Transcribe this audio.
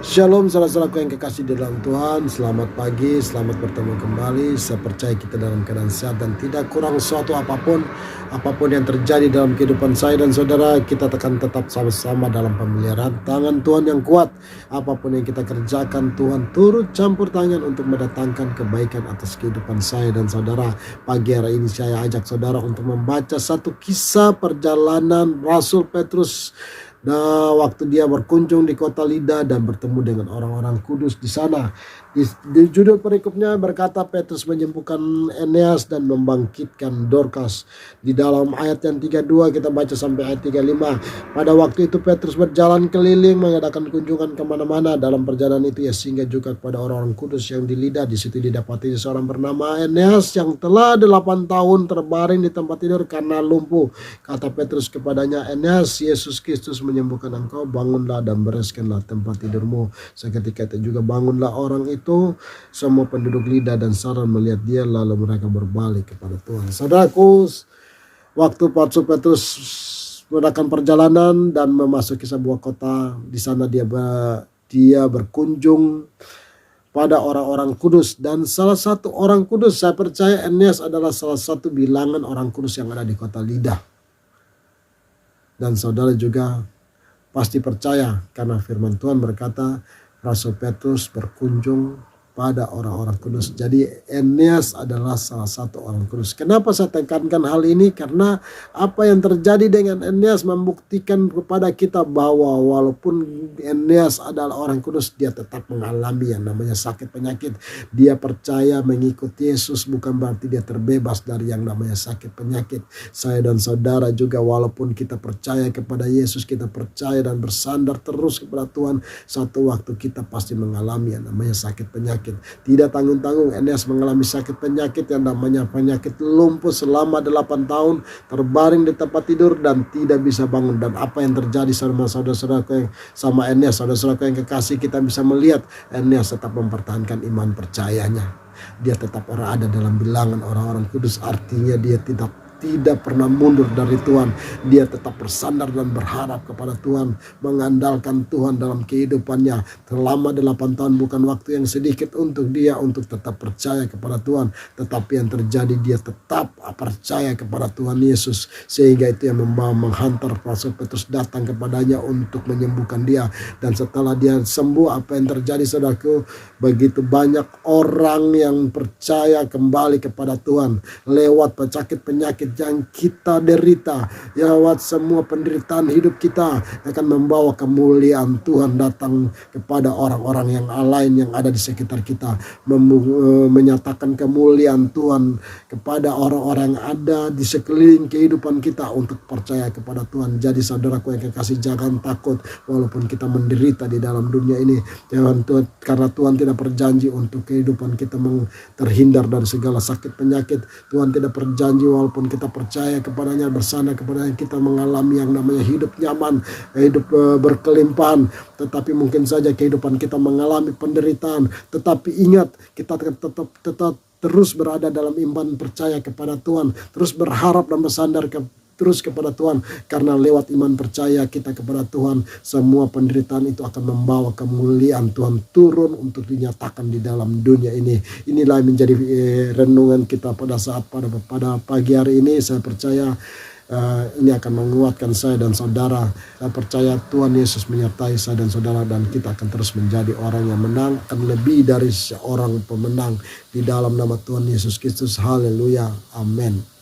Shalom saudara-saudaraku yang kekasih di dalam Tuhan. Selamat pagi, selamat bertemu kembali. Saya percaya kita dalam keadaan sehat dan tidak kurang suatu apapun yang terjadi dalam kehidupan saya dan saudara. Kita akan tetap sama-sama dalam pemeliharaan tangan Tuhan yang kuat. Apapun yang kita kerjakan, Tuhan turut campur tangan untuk mendatangkan kebaikan atas kehidupan saya dan saudara. Pagi hari ini saya ajak saudara untuk membaca satu kisah perjalanan Rasul Petrus. Nah, waktu dia berkunjung di kota Lida dan bertemu dengan orang-orang kudus di sana. Di judul perikopnya berkata Petrus menyembuhkan Eneas dan membangkitkan Dorcas. Di dalam ayat yang 32 kita baca sampai ayat 35. Pada waktu itu Petrus berjalan keliling mengadakan kunjungan kemana-mana. Dalam perjalanan itu ia singgah juga kepada orang-orang kudus yang di Lida. Di situ didapati seorang bernama Eneas yang telah 8 tahun terbaring di tempat tidur karena lumpuh. Kata Petrus kepadanya, Eneas, Yesus Kristus menyembuhkan engkau, bangunlah dan bereskanlah tempat tidurmu. Seketika itu juga bangunlah orang itu. Semua penduduk Lida dan Saron melihat dia, lalu mereka berbalik kepada Tuhan. Saudaraku, waktu Rasul Petrus melakukan perjalanan dan memasuki sebuah kota, di sana dia berkunjung pada orang-orang kudus, dan salah satu orang kudus, saya percaya Eneas adalah salah satu bilangan orang kudus yang ada di kota Lida. Dan saudara juga pasti percaya karena firman Tuhan berkata Rasul Petrus berkunjung pada orang-orang kudus. Jadi Eneas adalah salah satu orang kudus. Kenapa saya tekankan hal ini? Karena apa yang terjadi dengan Eneas membuktikan kepada kita bahwa walaupun Eneas adalah orang kudus, dia tetap mengalami yang namanya sakit penyakit. Dia percaya mengikuti Yesus bukan berarti dia terbebas dari yang namanya sakit penyakit. Saya dan saudara juga walaupun kita percaya kepada Yesus, kita percaya dan bersandar terus kepada Tuhan, satu waktu kita pasti mengalami yang namanya sakit penyakit. Tidak tanggung-tanggung Eneas mengalami sakit penyakit yang namanya penyakit lumpuh selama 8 tahun, terbaring di tempat tidur dan tidak bisa bangun. Dan apa yang terjadi sama saudara-saudaraku yang sama Eneas, saudara-saudaraku yang kekasih, kita bisa melihat Eneas tetap mempertahankan iman percayanya. Dia tetap ada dalam bilangan orang-orang kudus, artinya dia tidak pernah mundur dari Tuhan. Dia tetap bersandar dan berharap kepada Tuhan, mengandalkan Tuhan dalam kehidupannya. Selama 8 tahun bukan waktu yang sedikit untuk dia untuk tetap percaya kepada Tuhan. Tetapi yang terjadi, dia tetap percaya kepada Tuhan Yesus. Sehingga itu yang menghantar Rasul Petrus datang kepadanya untuk menyembuhkan dia. Dan setelah dia sembuh, apa yang terjadi saudaraku? Begitu banyak orang yang percaya kembali kepada Tuhan lewat penyakit yang kita derita, lewat semua penderitaan hidup kita akan membawa kemuliaan Tuhan datang kepada orang-orang yang lain yang ada di sekitar kita, menyatakan kemuliaan Tuhan kepada orang-orang yang ada di sekeliling kehidupan kita untuk percaya kepada Tuhan. Jadi saudaraku yang kekasih, jangan takut walaupun kita menderita di dalam dunia ini. Jangan, karena Tuhan tidak berjanji untuk kehidupan kita terhindar dari segala sakit penyakit. Tuhan tidak berjanji walaupun kita percaya kepadanya, bersandar kepadanya, kita mengalami yang namanya hidup nyaman, hidup berkelimpahan. Tetapi mungkin saja kehidupan kita mengalami penderitaan. Tetapi ingat, kita tetap terus berada dalam iman percaya kepada Tuhan, terus berharap dan bersandar terus kepada Tuhan, karena lewat iman percaya kita kepada Tuhan, semua penderitaan itu akan membawa kemuliaan Tuhan turun untuk dinyatakan di dalam dunia ini. Inilah yang menjadi renungan kita pada pagi hari ini. Saya percaya ini akan menguatkan saya dan saudara. Saya percaya Tuhan Yesus menyertai saya dan saudara, dan kita akan terus menjadi orang yang menang, akan lebih dari seorang pemenang di dalam nama Tuhan Yesus Kristus. Haleluya, amin.